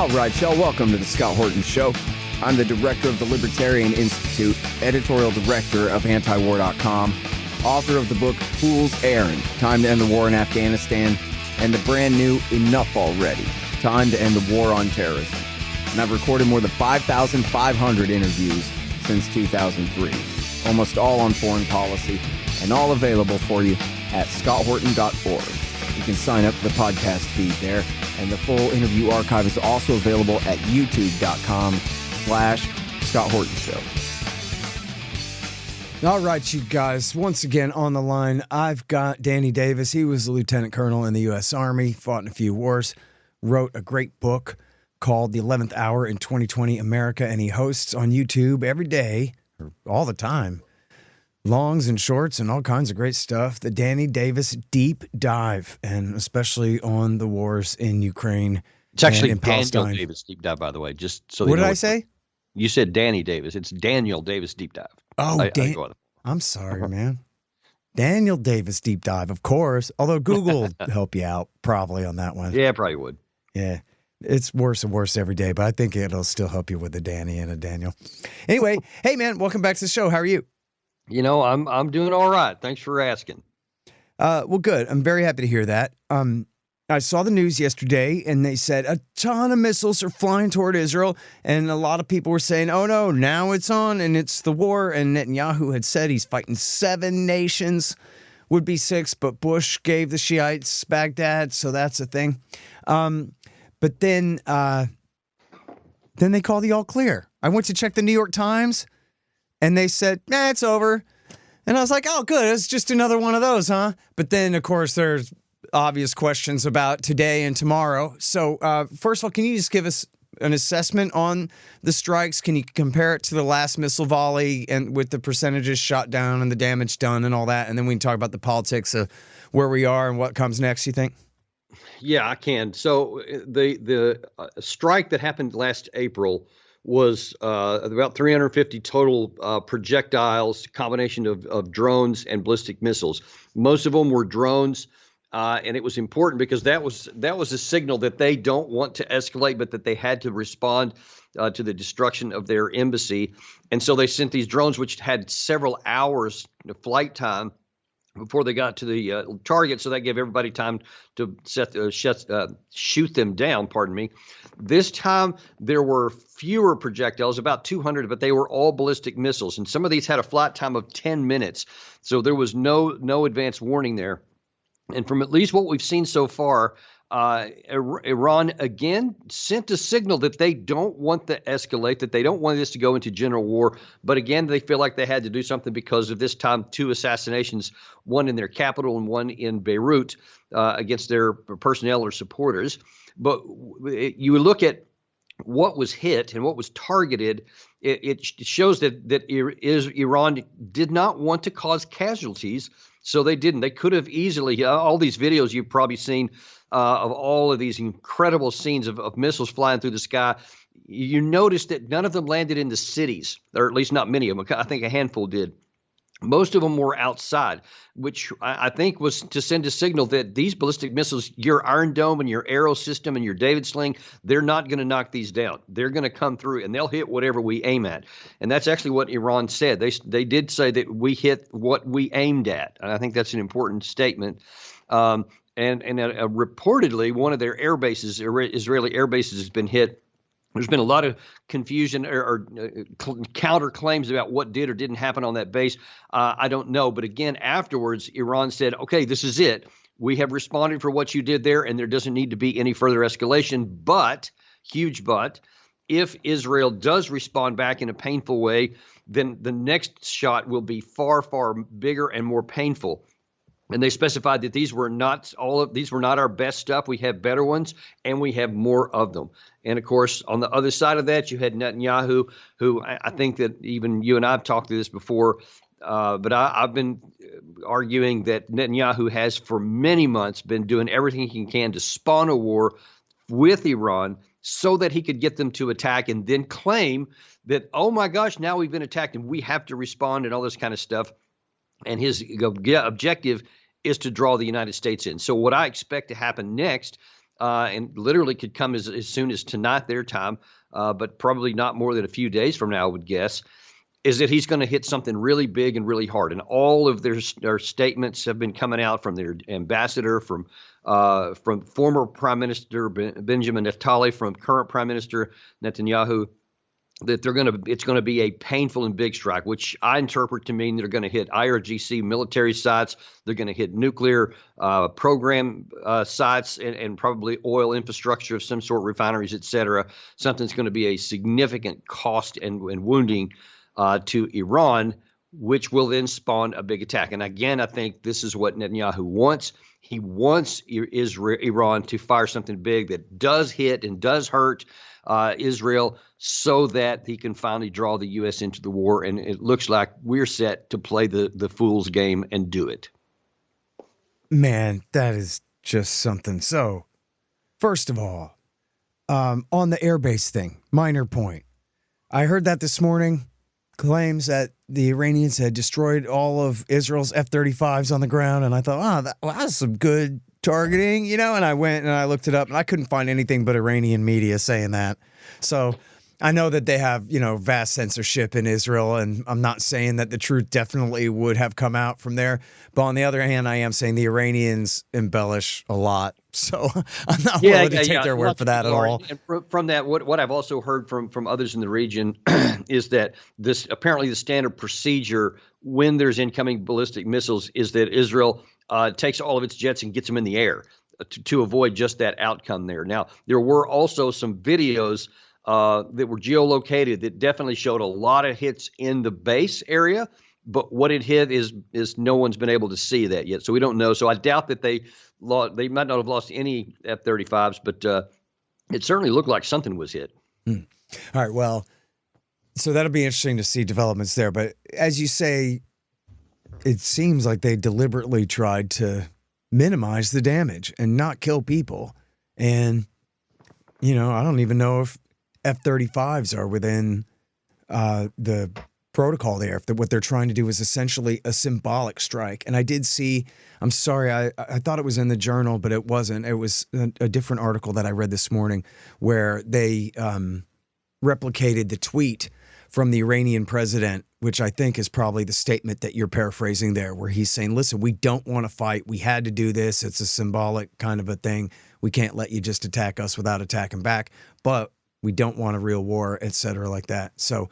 All right, y'all, welcome to the Scott Horton Show. I'm the director of the Libertarian Institute, editorial director of antiwar.com, author of the book Fool's Errand, Time to End the War in Afghanistan, and the brand new Enough Already, Time to End the War on Terrorism. And I've recorded more than 5,500 interviews since 2003, almost all on foreign policy, and all available for you at scotthorton.org. You can sign up for the podcast feed there, and the full interview archive is also available at youtube.com/Scott Horton Show. All right, you guys, once again on the line, I've got Danny Davis. He was a lieutenant colonel in the U.S. Army, fought in a few wars, wrote a great book called The 11th Hour in 2020 America, and he hosts on YouTube every day, or all the time, longs and shorts and all kinds of great stuff. The Danny Davis Deep Dive, and especially on the wars in Ukraine. It's actually and in Daniel Palestine. Davis Deep Dive, by the way. Just so What did I say? You said Danny Davis. It's Daniel Davis Deep Dive. Oh, I'm sorry, man. Daniel Davis Deep Dive, of course. Although Google will help you out probably on that one. Yeah, probably would. Yeah. It's worse and worse every day, but I think it'll still help you with a Danny and a Daniel. Anyway, hey, man, welcome back to the show. How are you? You know, I'm doing all right. Thanks for asking. Well, good. I'm very happy to hear that. I saw the news yesterday, and they said a ton of missiles are flying toward Israel, and a lot of people were saying, oh, no, now it's on, and it's the war, and Netanyahu had said he's fighting 7 nations, would be 6, but Bush gave the Shiites Baghdad, so that's a thing. But then they called the all clear. I went to check the New York Times, and they said, nah, it's over. And I was like, oh, good. It's just another one of those, huh? But then, of course, there's obvious questions about today and tomorrow. So, first of all, can you just give us an assessment on the strikes? Can you compare it to the last missile volley and with the percentages shot down and the damage done and all that? And then we can talk about the politics of where we are and what comes next, you think? Yeah, I can. So the strike that happened last April was about 350 total projectiles, combination of drones and ballistic missiles. Most of them were drones, and it was important because that was a signal that they don't want to escalate, but that they had to respond to the destruction of their embassy. And so they sent these drones, which had several hours flight time before they got to the target, so that gave everybody time to shoot them down, pardon me. This time, there were fewer projectiles, about 200, but they were all ballistic missiles, and some of these had a flight time of 10 minutes, so there was no advance warning there. And from at least what we've seen so far, Iran again sent a signal that they don't want to escalate, that they don't want this to go into general war. But again, they feel like they had to do something because of this time 2 assassinations, one in their capital and one in Beirut, against their personnel or supporters. But you look at what was hit and what was targeted, it shows that Iran did not want to cause casualties, so they didn't. They could have easily, all these videos you've probably seen of all of these incredible scenes of missiles flying through the sky, you notice that none of them landed in the cities, or at least not many of them. I think a handful did. Most of them were outside, which I think was to send a signal that these ballistic missiles, your Iron Dome and your Arrow system and your David Sling, they're not going to knock these down. They're going to come through and they'll hit whatever we aim at. And that's actually what Iran said. They did say that we hit what we aimed at. And I think that's an important statement. And reportedly, one of their air bases, Israeli air bases, has been hit. There's been a lot of confusion or counter claims about what did or didn't happen on that base. I don't know. But again, afterwards, Iran said, okay, this is it. We have responded for what you did there, and there doesn't need to be any further escalation. But, huge but, if Israel does respond back in a painful way, then the next shot will be far, far bigger and more painful. And they specified that these were not our best stuff. We have better ones, and we have more of them. And of course, on the other side of that, you had Netanyahu, who I think that even you and I have talked to this before, but I've been arguing that Netanyahu has for many months been doing everything he can to spawn a war with Iran so that he could get them to attack and then claim that, oh my gosh, now we've been attacked and we have to respond and all this kind of stuff. And his objective is to draw the United States in. So what I expect to happen next and literally could come as soon as tonight their time, but probably not more than a few days from now, I would guess, is that he's going to hit something really big and really hard. And all of their statements have been coming out from their ambassador, from former Prime Minister Benjamin Netanyahu, from current Prime Minister Netanyahu, that it's going to be a painful and big strike, which I interpret to mean they're going to hit IRGC military sites, they're going to hit nuclear program sites, and probably oil infrastructure of some sort, refineries, et cetera. Something's going to be a significant cost and wounding to Iran, which will then spawn a big attack. And again, I think this is what Netanyahu wants. He wants Iran to fire something big that does hit and does hurt Israel, so that he can finally draw the U.S. into the war. And it looks like we're set to play the fool's game and do it. Man, that is just something. So, first of all, on the airbase thing, minor point. I heard that this morning. Claims that the Iranians had destroyed all of Israel's F-35s on the ground. And I thought, that's some good targeting, and I went and I looked it up, and I couldn't find anything but Iranian media saying that. So I know that they have, vast censorship in Israel, and I'm not saying that the truth definitely would have come out from there. But on the other hand, I am saying the Iranians embellish a lot. So I'm not willing to take their word for that at all. And from that, what I've also heard from others in the region is that this apparently the standard procedure when there's incoming ballistic missiles is that Israel takes all of its jets and gets them in the air to avoid just that outcome there. Now, there were also some videos that were geolocated that definitely showed a lot of hits in the base area, but what it hit is no one's been able to see that yet. So we don't know. So I doubt that they might not have lost any F-35s, but it certainly looked like something was hit. All right. Well, so that'll be interesting to see developments there. But as you say, it seems like they deliberately tried to minimize the damage and not kill people. And, I don't even know if F-35s are within the protocol there. If what they're trying to do is essentially a symbolic strike. And I did see, I'm sorry, I thought it was in the Journal, but it wasn't. It was a different article that I read this morning where they replicated the tweet from the Iranian president, which I think is probably the statement that you're paraphrasing there, where he's saying, listen, we don't want to fight. We had to do this. It's a symbolic kind of a thing. We can't let you just attack us without attacking back, but we don't want a real war, et cetera, like that. So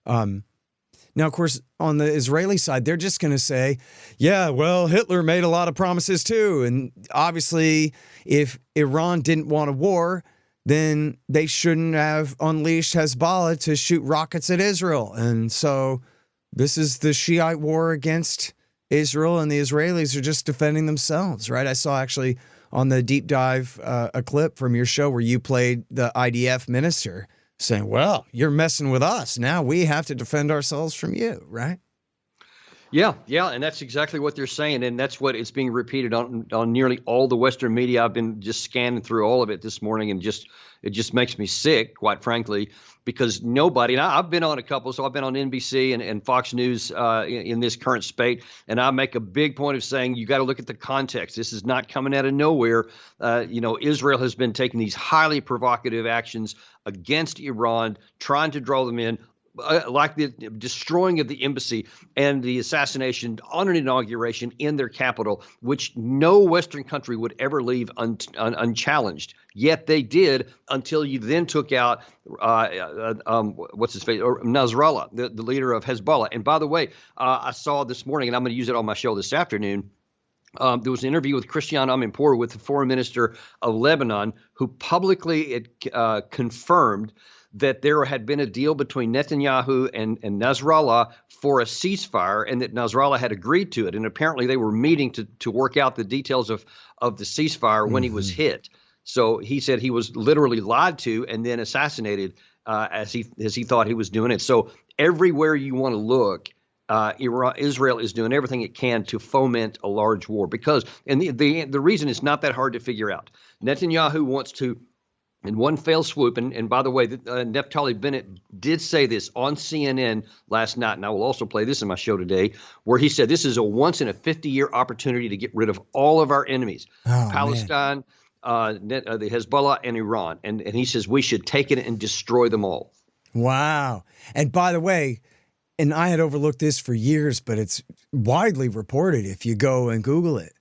now, of course, on the Israeli side, they're just going to say, yeah, well, Hitler made a lot of promises too. And obviously, if Iran didn't want a war, then they shouldn't have unleashed Hezbollah to shoot rockets at Israel. And so this is the Shiite war against Israel, and the Israelis are just defending themselves, right? I saw actually on the deep dive a clip from your show where you played the IDF minister saying, well, you're messing with us. Now we have to defend ourselves from you, right? Yeah, and that's exactly what they're saying, and that's what it's being repeated on nearly all the Western media. I've been just scanning through all of it this morning, and it just makes me sick, quite frankly, because nobody, and I've been on a couple, so I've been on NBC and Fox News in this current spate, and I make a big point of saying you got to look at the context. This is not coming out of nowhere. Israel has been taking these highly provocative actions against Iran, trying to draw them in, like the destroying of the embassy and the assassination on an inauguration in their capital, which no Western country would ever leave unchallenged. Yet they did, until you then took out what's his face, or Nasrallah, the leader of Hezbollah. And by the way, I saw this morning, and I'm going to use it on my show this afternoon. There was an interview with Christiane Amanpour, with the foreign minister of Lebanon, who publicly confirmed that there had been a deal between Netanyahu and Nasrallah for a ceasefire, and that Nasrallah had agreed to it. And apparently they were meeting to work out the details of the ceasefire when he was hit. So he said he was literally lied to and then assassinated as he thought he was doing it. So everywhere you want to look, Israel is doing everything it can to foment a large war, because, and the reason is not that hard to figure out. Netanyahu wants to, in one fell swoop, and by the way, Naftali Bennett did say this on CNN last night, and I will also play this in my show today, where he said this is a once in a 50-year opportunity to get rid of all of our enemies, Palestine, the Hezbollah and Iran, and he says we should take it and destroy them all. Wow. And by the way, and I had overlooked this for years, but it's widely reported if you go and Google it.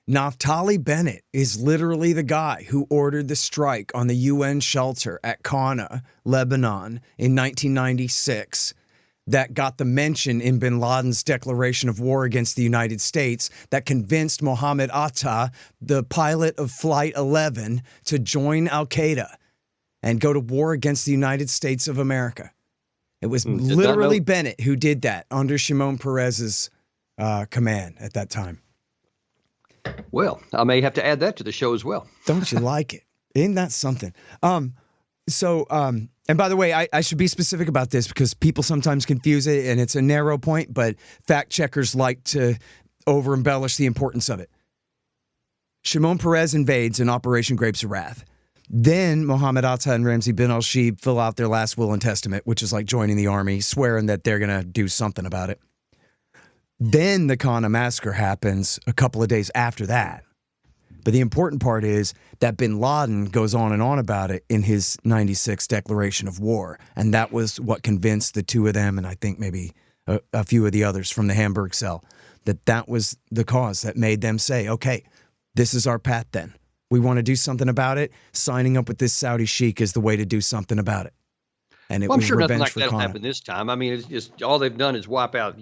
Naftali Bennett is literally the guy who ordered the strike on the UN shelter at Qana, Lebanon in 1996 that got the mention in bin Laden's declaration of war against the United States that convinced Mohammed Atta, the pilot of Flight 11, to join al-Qaeda and go to war against the United States of America. It was literally Bennett who did that under Shimon Peres's command at that time. Well, I may have to add that to the show as well. Don't you like it? Isn't that something? And by the way, I should be specific about this because people sometimes confuse it and it's a narrow point, but fact checkers like to over embellish the importance of it. Shimon Peres invades in Operation Grapes of Wrath. Then Mohammed Atta and Ramzi bin al-Shibh fill out their last will and testament, which is like joining the army, swearing that they're going to do something about it. Then the Qana massacre happens a couple of days after that. But the important part is that bin Laden goes on and on about it in his 96 declaration of war. And that was what convinced the two of them, and I think maybe a few of the others from the Hamburg cell, that was the cause that made them say, okay, this is our path then. We want to do something about it. Signing up with this Saudi sheikh is the way to do something about it. And it I'm was sure nothing revenge like for that'll Qana. happen this time. I mean, it's just all they've done is wipe out,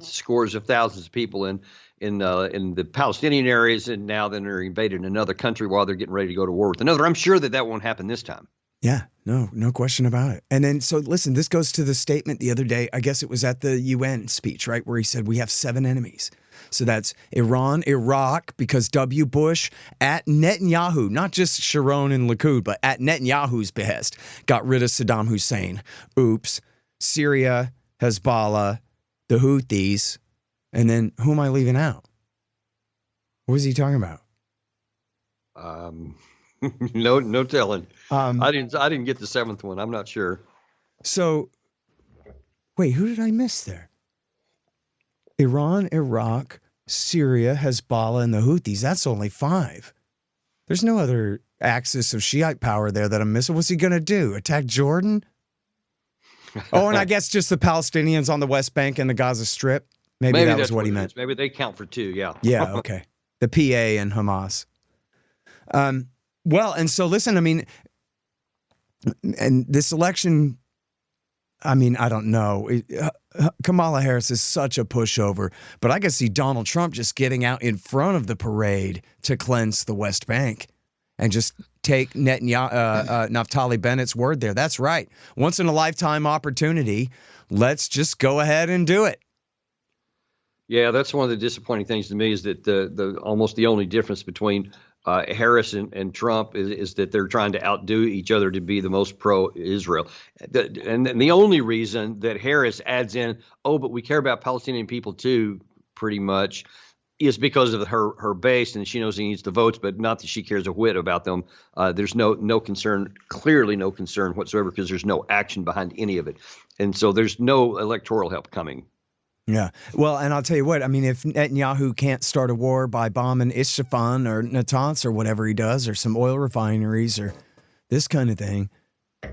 scores of thousands of people in the Palestinian areas, and now then they're invading another country while they're getting ready to go to war with another. I'm sure that won't happen this time. Yeah, no question about it. And then, so listen, this goes to the statement the other day. I guess it was at the UN speech, right, where he said we have 7 enemies. So that's Iran, Iraq, because W. Bush at Netanyahu, not just Sharon and Likud, but at Netanyahu's behest, got rid of Saddam Hussein. Oops. Syria, Hezbollah, the Houthis, and then who am I leaving out? What was he talking about? No telling. I didn't get the 7th one. I'm not sure. So, wait, who did I miss there? Iran, Iraq, Syria, Hezbollah, and the Houthis. That's only 5. There's no other axis of Shiite power there that I'm missing. What's he going to do? Attack Jordan? Oh, and I guess just the Palestinians on the West Bank and the Gaza Strip. Maybe that was what he meant. Maybe they count for 2, yeah. Yeah, okay. The PA and Hamas. Well, and so listen, I mean, and this election, I mean, I don't know. Kamala Harris is such a pushover, but I can see Donald Trump just getting out in front of the parade to cleanse the West Bank and just take Naftali Bennett's word there. That's right. Once in a lifetime opportunity. Let's just go ahead and do it. Yeah, that's one of the disappointing things to me is that the almost the only difference between Harris and Trump is that they're trying to outdo each other to be the most pro-Israel. And the only reason that Harris adds in, but we care about Palestinian people too, pretty much, is because of her base, and she knows she needs the votes, but not that she cares a whit about them. There's no concern, clearly no concern whatsoever, because there's no action behind any of it. And so there's no electoral help coming. Yeah. Well, and I'll tell you what, I mean, if Netanyahu can't start a war by bombing Isfahan or Natanz or whatever he does, or some oil refineries or this kind of thing,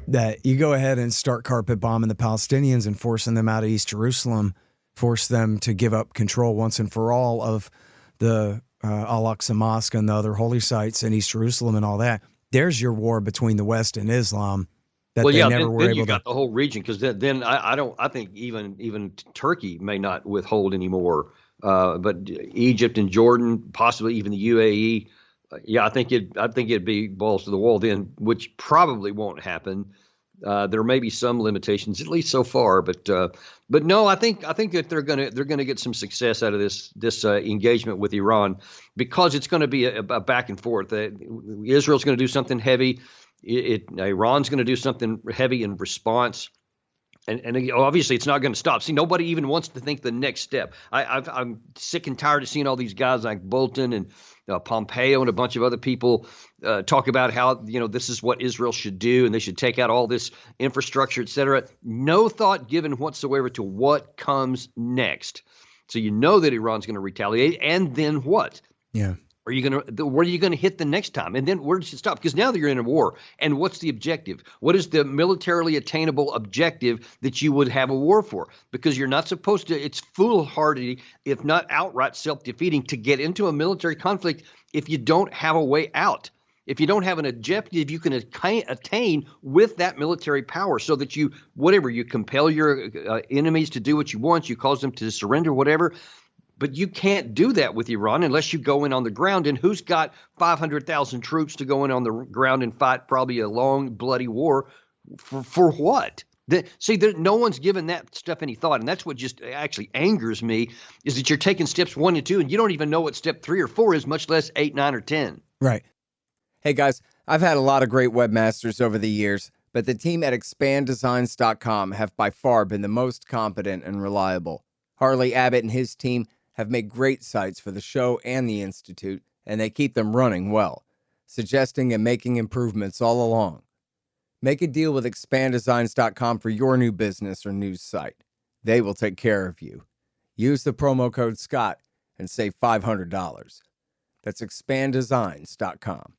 that you go ahead and start carpet bombing the Palestinians and forcing them out of East Jerusalem, force them to give up control once and for all of the Al-Aqsa Mosque and the other holy sites in East Jerusalem and all that. There's your war between the West and Islam. That well, they yeah, never were then able you got to. the whole region, because then I think even Turkey may not withhold anymore, but Egypt and Jordan, possibly even the UAE. Yeah, I think it'd be balls to the wall then, which probably won't happen. There may be some limitations, at least so far, but no, I think that they're gonna get some success out of this engagement with Iran, because it's going to be a back and forth. Israel's going to do something heavy. Iran's going to do something heavy in response. And obviously it's not going to stop. See, nobody even wants to think the next step. I'm sick and tired of seeing all these guys like Bolton and Pompeo and a bunch of other people talk about how, this is what Israel should do and they should take out all this infrastructure, et cetera. No thought given whatsoever to what comes next. So that Iran's going to retaliate, and then what? Yeah. Where are you gonna hit the next time? And then where does it stop? Because now that you're in a war, and what's the objective? What is the militarily attainable objective that you would have a war for? Because you're not supposed to. It's foolhardy, if not outright self-defeating, to get into a military conflict if you don't have a way out. If you don't have an objective you can attain with that military power, so that you compel your enemies to do what you want, you cause them to surrender, whatever. But you can't do that with Iran unless you go in on the ground. And who's got 500,000 troops to go in on the ground and fight probably a long, bloody war for what? No one's given that stuff any thought. And that's what just actually angers me, is that you're taking steps 1 and 2, and you don't even know what step 3 or 4 is, much less 8, 9, or 10. Right. Hey guys, I've had a lot of great webmasters over the years, but the team at expanddesigns.com have by far been the most competent and reliable. Harley Abbott and his team have made great sites for the show and the Institute, and they keep them running well, suggesting and making improvements all along. Make a deal with expanddesigns.com for your new business or news site. They will take care of you. Use the promo code SCOTT and save $500. That's expanddesigns.com.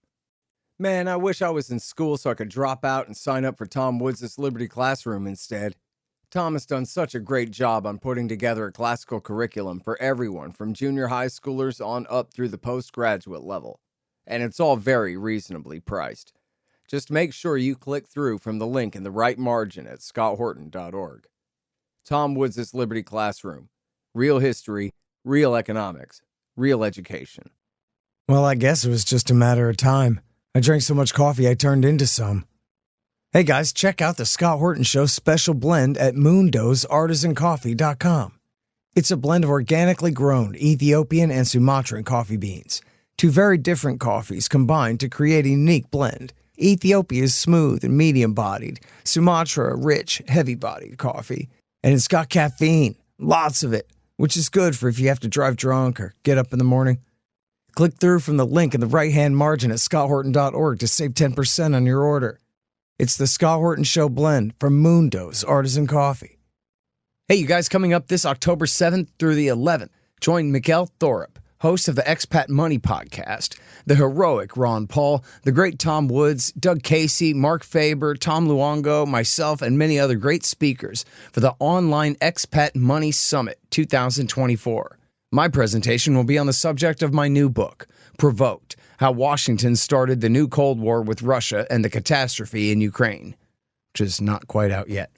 Man, I wish I was in school so I could drop out and sign up for Tom Woods' Liberty Classroom instead. Tom has done such a great job on putting together a classical curriculum for everyone from junior high schoolers on up through the postgraduate level. And it's all very reasonably priced. Just make sure you click through from the link in the right margin at scotthorton.org. Tom Woods' Liberty Classroom. Real history, real economics, real education. Well, I guess it was just a matter of time. I drank so much coffee I turned into some. Hey guys, check out the Scott Horton Show special blend at MundosArtisanCoffee.com. It's a blend of organically grown Ethiopian and Sumatran coffee beans. Two very different coffees combined to create a unique blend. Ethiopia is smooth and medium-bodied. Sumatra, rich, heavy-bodied coffee. And it's got caffeine, lots of it, which is good for if you have to drive drunk or get up in the morning. Click through from the link in the right-hand margin at scotthorton.org to save 10% on your order. It's the Scott Horton Show blend from Mundo's Artisan Coffee. Hey, you guys, coming up this October 7th through the 11th, join Mikkel Thorup, host of the Expat Money Podcast, the heroic Ron Paul, the great Tom Woods, Doug Casey, Mark Faber, Tom Luongo, myself, and many other great speakers for the online Expat Money Summit 2024. My presentation will be on the subject of my new book, Provoked: How Washington Started the New Cold War with Russia and the Catastrophe in Ukraine, which is not quite out yet.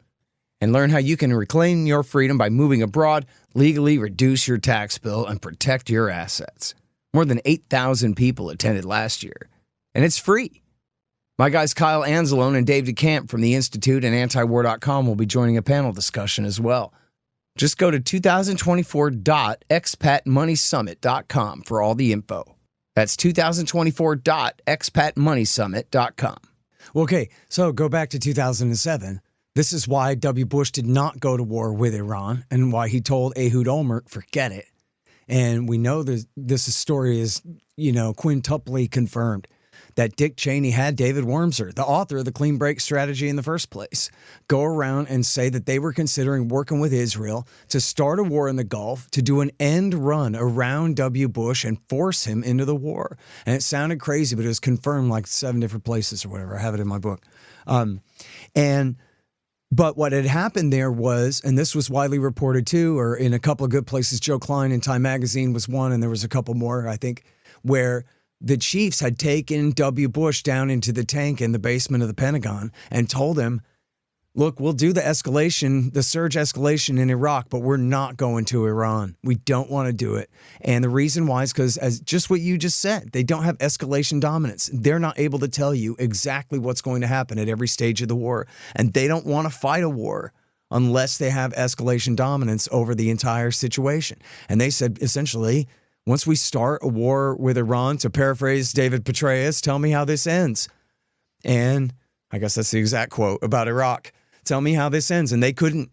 And learn how you can reclaim your freedom by moving abroad, legally reduce your tax bill, and protect your assets. More than 8,000 people attended last year, and it's free. My guys Kyle Anzalone and Dave DeCamp from the Institute and antiwar.com will be joining a panel discussion as well. Just go to 2024.expatmoneysummit.com for all the info. That's 2024.expatmoneysummit.com. Okay, so go back to 2007. This is why W. Bush did not go to war with Iran and why he told Ehud Olmert, forget it. And we know this story is, quintuply confirmed that Dick Cheney had David Wormser, the author of the Clean Break Strategy in the first place, go around and say that they were considering working with Israel to start a war in the Gulf, to do an end run around W. Bush and force him into the war. And it sounded crazy, but it was confirmed like 7 different places or whatever. I have it in my book. But what had happened there was, and this was widely reported too, or in a couple of good places, Joe Klein in Time Magazine was one, and there was a couple more, I think, where the chiefs had taken W. Bush down into the tank in the basement of the Pentagon and told him, look, we'll do the surge escalation in Iraq, but we're not going to Iran. We don't want to do it. And the reason why is because, as just what you just said, they don't have escalation dominance. They're not able to tell you exactly what's going to happen at every stage of the war. And they don't want to fight a war unless they have escalation dominance over the entire situation. And they said, essentially, once we start a war with Iran, to paraphrase David Petraeus, tell me how this ends. And I guess that's the exact quote about Iraq. Tell me how this ends. And they couldn't,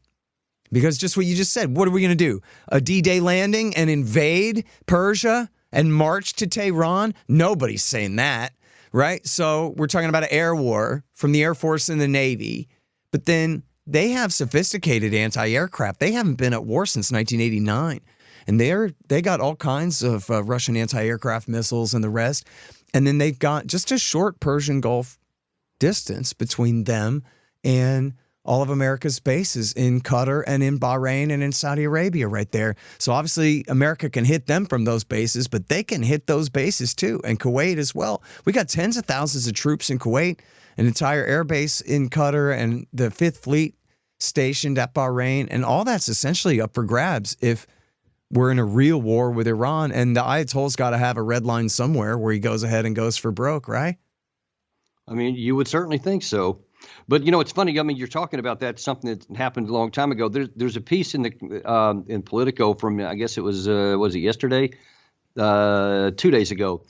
because just what you just said, what are we going to do? A D-Day landing and invade Persia and march to Tehran? Nobody's saying that, right? So we're talking about an air war from the Air Force and the Navy. But then they have sophisticated anti-aircraft. They haven't been at war since 1989. and they got all kinds of Russian anti-aircraft missiles and the rest. And then they've got just a short Persian Gulf distance between them and all of America's bases in Qatar and in Bahrain and in Saudi Arabia right there. So obviously America can hit them from those bases, but they can hit those bases too, and Kuwait as well. We got tens of thousands of troops in Kuwait, an entire air base in Qatar, and the Fifth Fleet stationed at Bahrain, and all that's essentially up for grabs if we're in a real war with Iran, and the Ayatollah's got to have a red line somewhere where he goes ahead and goes for broke, right? I mean, you would certainly think so. But, it's funny. I mean, you're talking about that, something that happened a long time ago. There's a piece in Politico from, I guess it was it yesterday? 2 days ago.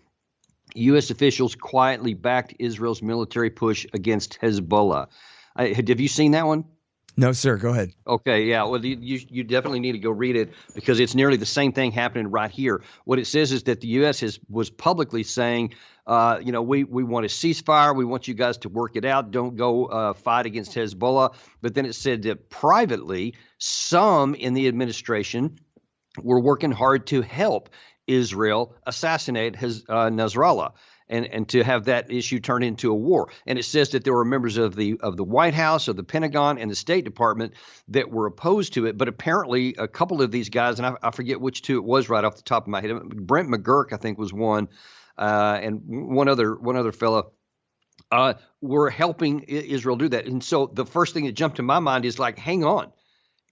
U.S. officials quietly backed Israel's military push against Hezbollah. Have you seen that one? No, sir. Go ahead. Okay, yeah. Well, you definitely need to go read it because it's nearly the same thing happening right here. What it says is that the U.S. was publicly saying, we want a ceasefire. We want you guys to work it out. Don't go fight against Hezbollah. But then it said that privately, some in the administration were working hard to help Israel assassinate Nasrallah. And to have that issue turn into a war. And it says that there were members of the White House, of the Pentagon, and the State Department that were opposed to it. But apparently a couple of these guys, and I forget which two it was right off the top of my head. Brent McGurk, I think, was one, and one other fella were helping Israel do that. And so the first thing that jumped to my mind is like, hang on,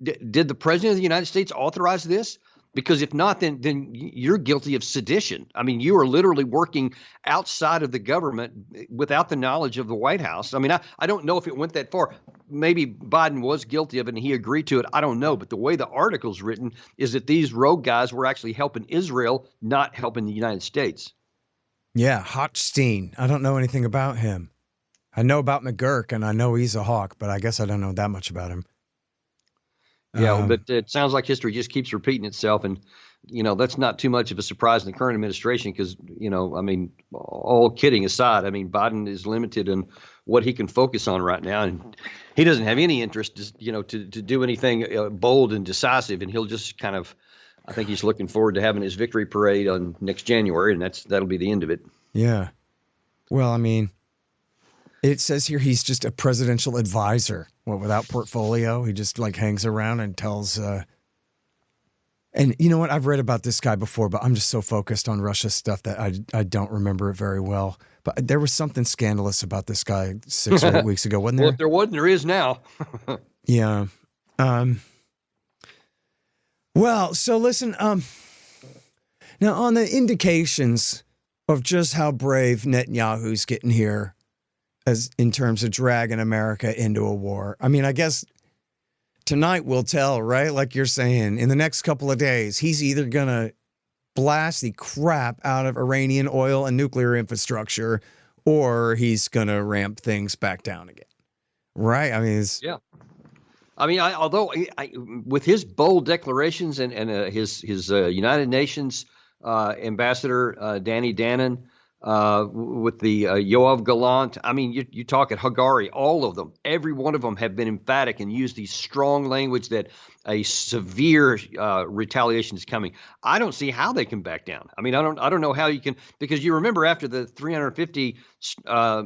did the President of the United States authorize this? Because if not, then you're guilty of sedition. I mean, you are literally working outside of the government without the knowledge of the White House. I mean, I don't know if it went that far. Maybe Biden was guilty of it and he agreed to it. I don't know. But the way the article's written is that these rogue guys were actually helping Israel, not helping the United States. Yeah, Hochstein. I don't know anything about him. I know about McGurk, and I know he's a hawk, but I guess I don't know that much about him. Yeah, but it sounds like history just keeps repeating itself. And, that's not too much of a surprise in the current administration because, I mean, all kidding aside, I mean, Biden is limited in what he can focus on right now. And he doesn't have any interest, to do anything bold and decisive. And he'll just kind of, I think he's looking forward to having his victory parade on next January. And that'll be the end of it. Yeah. Well, I mean, it says here he's just a presidential advisor. Well, without portfolio, he just hangs around and tells. And you know what? I've read about this guy before, but I'm just so focused on Russia stuff that I don't remember it very well. But there was something scandalous about this guy 6 or 8 weeks ago, wasn't there? Well, if there wasn't, there is now. Yeah. Well, so listen. Now on the indications of just how brave Netanyahu's getting here, as in terms of dragging America into a war. I mean, I guess tonight will tell, right? Like you're saying, in the next couple of days, he's either going to blast the crap out of Iranian oil and nuclear infrastructure, or he's going to ramp things back down again. Right? I mean, yeah. I mean, although with his bold declarations and his United Nations ambassador, Danny Danon, with the Yoav Gallant. I mean, you talk at Hagari, all of them, every one of them have been emphatic and used these strong language that a severe retaliation is coming. I don't see how they can back down. I mean, I don't know how you can, because you remember after the 350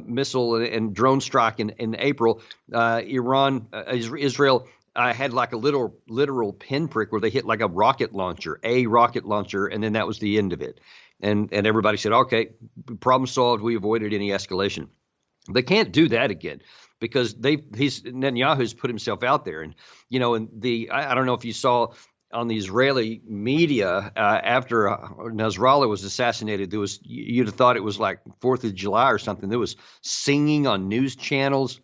missile and drone strike in April, Israel had like a literal pinprick where they hit like a rocket launcher, and then that was the end of it. And everybody said, okay, problem solved. We avoided any escalation. They can't do that again because Netanyahu's put himself out there. And, I don't know if you saw on the Israeli media after Nasrallah was assassinated, you'd have thought it was like 4th of July or something. There was singing on news channels.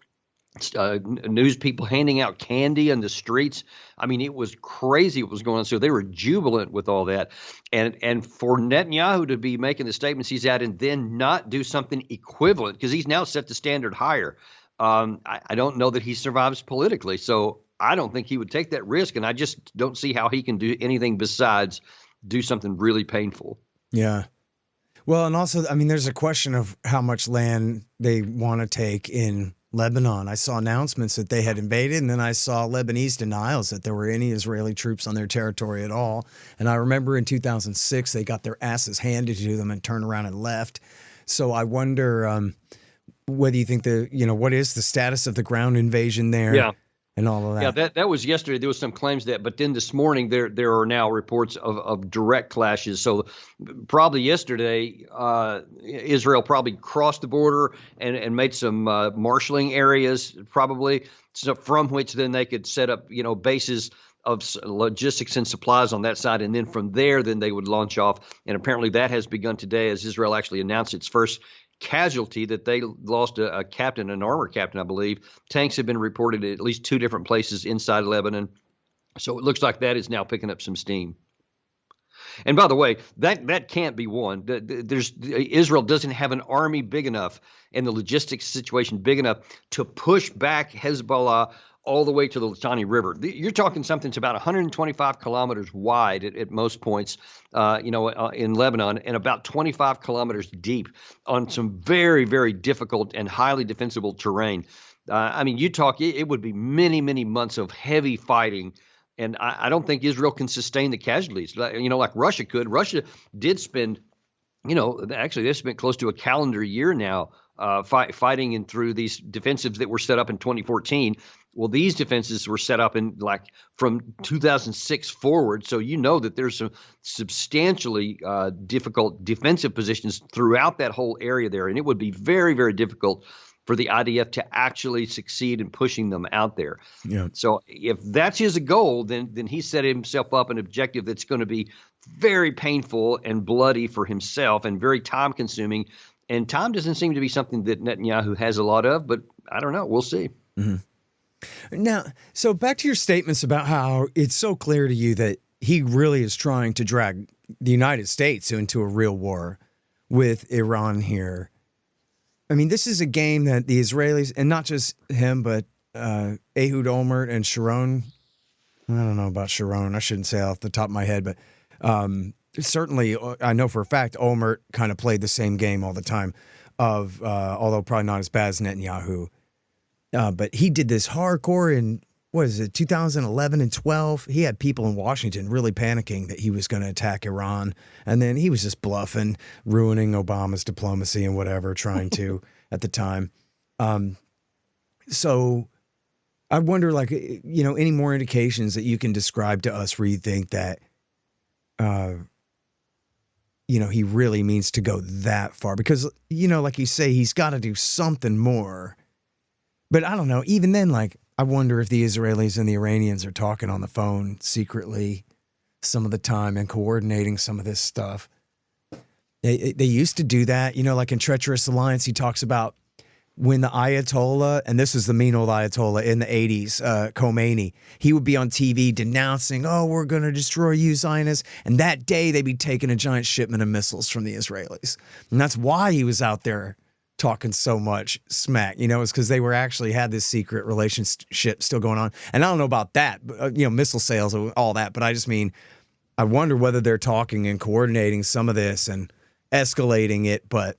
News people handing out candy in the streets. I mean, it was crazy what was going on. So they were jubilant with all that. And for Netanyahu to be making the statements he's at and then not do something equivalent, because he's now set the standard higher. I don't know that he survives politically. So I don't think he would take that risk. And I just don't see how he can do anything besides do something really painful. Yeah. Well, and also, I mean, there's a question of how much land they want to take in Lebanon. I saw announcements that they had invaded, and then I saw Lebanese denials that there were any Israeli troops on their territory at all. And I remember in 2006, they got their asses handed to them and turned around and left. So I wonder whether you think what is the status of the ground invasion there? Yeah. And all of that. Yeah, that was yesterday. There was some claims that, but then this morning there are now reports of direct clashes. So probably yesterday, Israel probably crossed the border and made some marshaling areas, probably, so from which then they could set up bases of logistics and supplies on that side, and then from there, then they would launch off. And apparently that has begun today, as Israel actually announced its first casualty, that they lost a captain, an armor captain, I believe. Tanks have been reported at least 2 different places inside Lebanon. So it looks like that is now picking up some steam. And by the way, that can't be won. Israel doesn't have an army big enough and the logistics situation big enough to push back Hezbollah all the way to the Litani River. You're talking something that's about 125 kilometers wide at most points, in Lebanon, and about 25 kilometers deep on some very, very difficult and highly defensible terrain. It would be many, many months of heavy fighting. And I don't think Israel can sustain the casualties, like Russia could. Russia did spend, actually they spent close to a calendar year now fighting and through these defensives that were set up in 2014. Well, these defenses were set up in from 2006 forward. So that there's some substantially difficult defensive positions throughout that whole area there. And it would be very, very difficult for the IDF to actually succeed in pushing them out there. Yeah. So if that's his goal, then he set himself up an objective that's going to be very painful and bloody for himself and very time consuming. And time doesn't seem to be something that Netanyahu has a lot of, but I don't know. We'll see. Mm-hmm. Now, so back to your statements about how it's so clear to you that he really is trying to drag the United States into a real war with Iran here. I mean, this is a game that the Israelis, and not just him, but Ehud Olmert and Sharon, I don't know about Sharon, I shouldn't say off the top of my head, but certainly I know for a fact Olmert kind of played the same game all the time although probably not as bad as Netanyahu. But he did this hardcore in, 2011 and 12? He had people in Washington really panicking that he was going to attack Iran. And then he was just bluffing, ruining Obama's diplomacy and whatever, trying to at the time. So I wonder, any more indications that you can describe to us where you think that, he really means to go that far? Because, like you say, he's got to do something more. But I don't know. Even then, I wonder if the Israelis and the Iranians are talking on the phone secretly some of the time and coordinating some of this stuff. They used to do that, like in Treacherous Alliance, he talks about when the Ayatollah, and this is the mean old Ayatollah in the 80s, Khomeini, he would be on TV denouncing, we're going to destroy you, Zionists. And that day they'd be taking a giant shipment of missiles from the Israelis. And that's why he was out there talking so much smack, is because they were actually had this secret relationship still going on. And I don't know about that, but, missile sales, all that. But I just mean, I wonder whether they're talking and coordinating some of this and escalating it. But,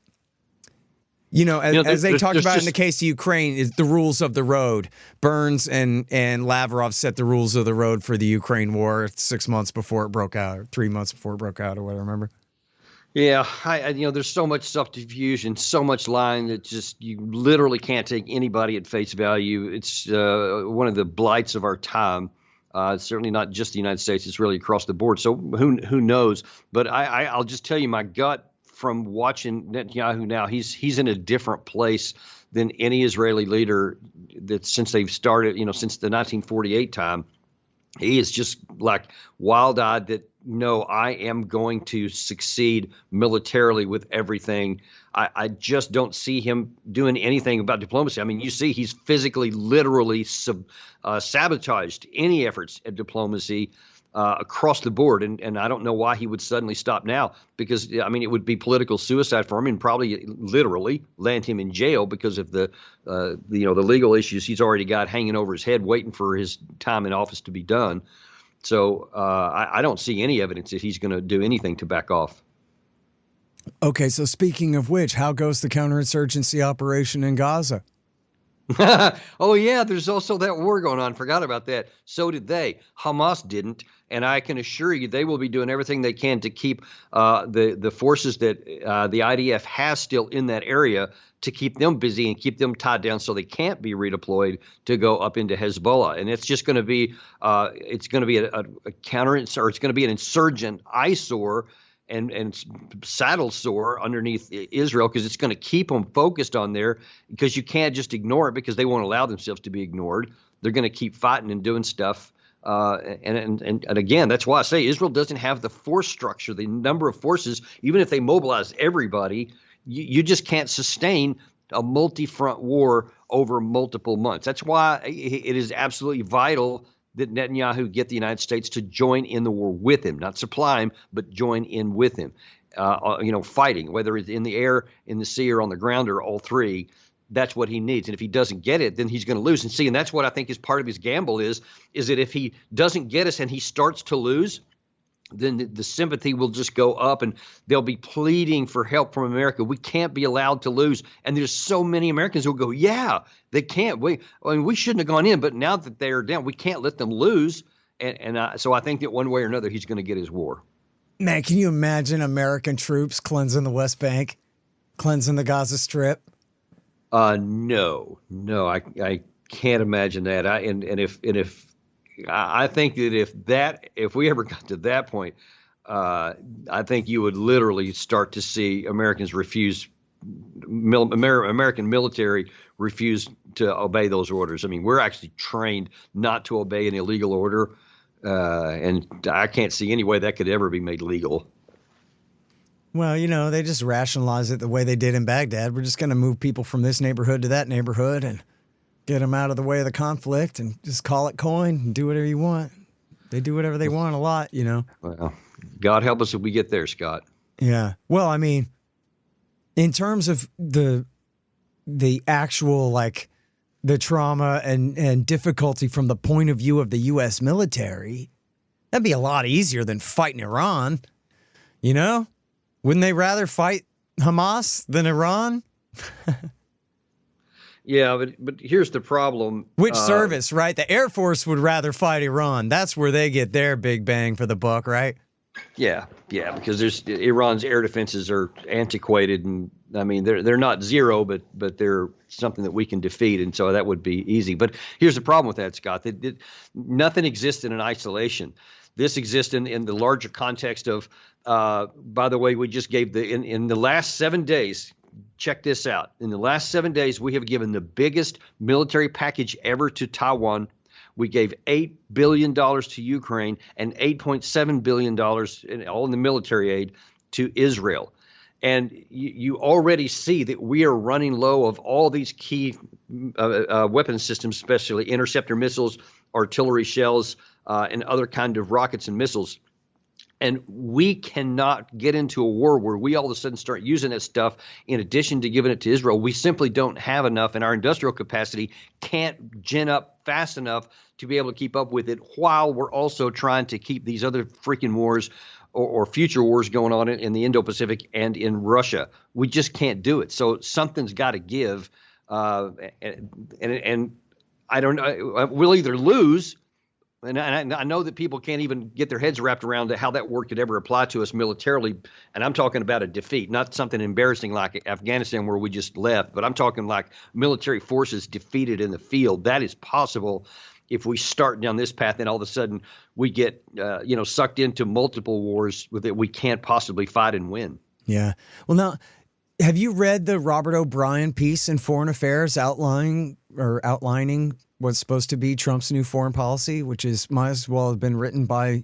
as they talked about in the case of Ukraine, is the rules of the road. Burns and Lavrov set the rules of the road for the Ukraine war 6 months before it broke out, or 3 months before it broke out, or whatever, remember? Yeah, there's so much subterfuge, so much lying that just you literally can't take anybody at face value. It's one of the blights of our time. It's certainly not just the United States; it's really across the board. So who knows? But I'll just tell you, my gut from watching Netanyahu now, he's in a different place than any Israeli leader that since they've started, since the 1948 time. He is just like wild-eyed that, no, I am going to succeed militarily with everything. I just don't see him doing anything about diplomacy. I mean, you see he's physically, literally sabotaged any efforts at diplomacy across the board. And I don't know why he would suddenly stop now, because, it would be political suicide for him and probably literally land him in jail because of the legal issues he's already got hanging over his head, waiting for his time in office to be done. So I don't see any evidence that he's going to do anything to back off. Okay, so speaking of which, how goes the counterinsurgency operation in Gaza? Oh, yeah, there's also that war going on. Forgot about that. So did they. Hamas didn't. And I can assure you they will be doing everything they can to keep the forces that the IDF has still in that area, to keep them busy and keep them tied down so they can't be redeployed to go up into Hezbollah. And it's just going to be a counter, or it's going to be an insurgent eyesore and saddle sore underneath Israel, because it's going to keep them focused on there, because you can't just ignore it, because they won't allow themselves to be ignored. They're going to keep fighting and doing stuff. And again, that's why I say Israel doesn't have the force structure, the number of forces. Even if they mobilize everybody, you just can't sustain a multi-front war over multiple months. That's why it is absolutely vital that Netanyahu get the United States to join in the war with him, not supply him, but join in with him. Fighting, whether it's in the air, in the sea, or on the ground, or all three. That's what he needs. And if he doesn't get it, then he's going to lose. And that's what I think is part of his gamble is that if he doesn't get us and he starts to lose, then the sympathy will just go up, and they'll be pleading for help from America. We can't be allowed to lose. And there's so many Americans who will go, yeah, they can't. We shouldn't have gone in, but now that they are down, we can't let them lose. So I think that one way or another, he's going to get his war. Man, can you imagine American troops cleansing the West Bank, cleansing the Gaza Strip? No, I can't imagine that. I think that if we ever got to that point, I think you would literally start to see American military refuse to obey those orders. I mean, we're actually trained not to obey an illegal order, and I can't see any way that could ever be made legal. Well, they just rationalize it the way they did in Baghdad. We're just going to move people from this neighborhood to that neighborhood and get them out of the way of the conflict and just call it coin and do whatever you want. They do whatever they want a lot, Well, God help us if we get there, Scott. Yeah. Well, I mean, in terms of the actual, the trauma and difficulty from the point of view of the U.S. military, that'd be a lot easier than fighting Iran, Wouldn't they rather fight Hamas than Iran? Yeah, but here's the problem. Which service, right? The Air Force would rather fight Iran. That's where they get their big bang for the buck, right? Yeah, because Iran's air defenses are antiquated, and I mean they're not zero, but they're something that we can defeat, and so that would be easy. But here's the problem with that, Scott. Nothing exists in an isolation. This exists in the larger context of. By the way, we just gave in the last 7 days. Check this out. In the last 7 days, we have given the biggest military package ever to Taiwan. We gave $8 billion to Ukraine and $8.7 billion all in the military aid to Israel. And you already see that we are running low of all these key weapon systems, especially interceptor missiles, artillery shells, and other kind of rockets and missiles. And we cannot get into a war where we all of a sudden start using that stuff in addition to giving it to Israel. We simply don't have enough, and our industrial capacity can't gin up fast enough to be able to keep up with it, while we're also trying to keep these other freaking wars or future wars going on in the Indo-Pacific and in Russia. We just can't do it. So something's got to give. And I don't know. We'll either lose. And I know that people can't even get their heads wrapped around how that war could ever apply to us militarily. And I'm talking about a defeat, not something embarrassing like Afghanistan where we just left. But I'm talking like military forces defeated in the field. That is possible if we start down this path and all of a sudden we get sucked into multiple wars that we can't possibly fight and win. Yeah. Well, now, have you read the Robert O'Brien piece in Foreign Affairs outlining what's supposed to be Trump's new foreign policy, which might as well have been written by,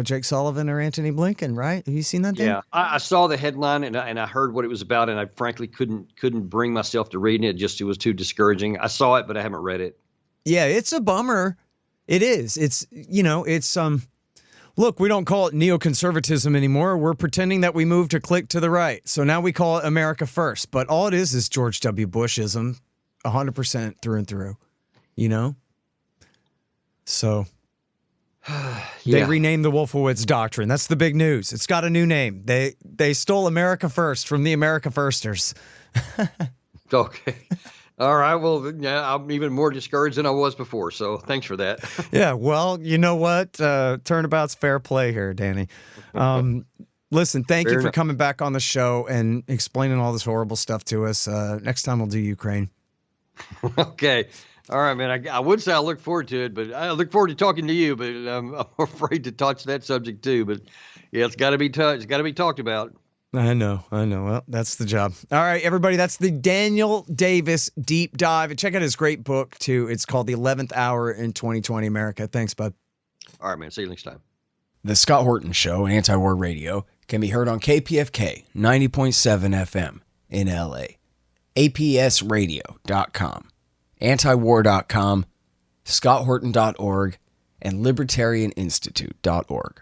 Jake Sullivan or Antony Blinken, right? Have you seen that thing? Yeah, I saw the headline and I heard what it was about, and I frankly couldn't bring myself to reading it. It was too discouraging. I saw it, but I haven't read it. Yeah, it's a bummer. It is. Look, we don't call it neoconservatism anymore. We're pretending that we moved a click to the right. So now we call it America First. But all it is George W. Bushism, 100% through and through, So they renamed the Wolfowitz Doctrine. That's the big news. It's got a new name. They stole America First from the America Firsters. Okay. All right. Well, yeah, I'm even more discouraged than I was before. So thanks for that. Yeah, well, you know what? Turnabout's fair play here, Danny. Listen, thank Fair you for enough. coming back on the show and explaining all this horrible stuff to us. Next time we'll do Ukraine. Okay. All right, man. I would say I look forward to it, but I look forward to talking to you, but I'm afraid to touch that subject too. But yeah, it's got to be touched. It's got to be talked about. I know. Well, that's the job. All right, everybody, that's the Daniel Davis deep dive. And check out his great book, too. It's called The 11th Hour in 2020 America. Thanks, bud. All right, man. See you next time. The Scott Horton Show, Anti-War Radio, can be heard on KPFK 90.7 FM in LA, APSradio.com, antiwar.com, scotthorton.org, and libertarianinstitute.org.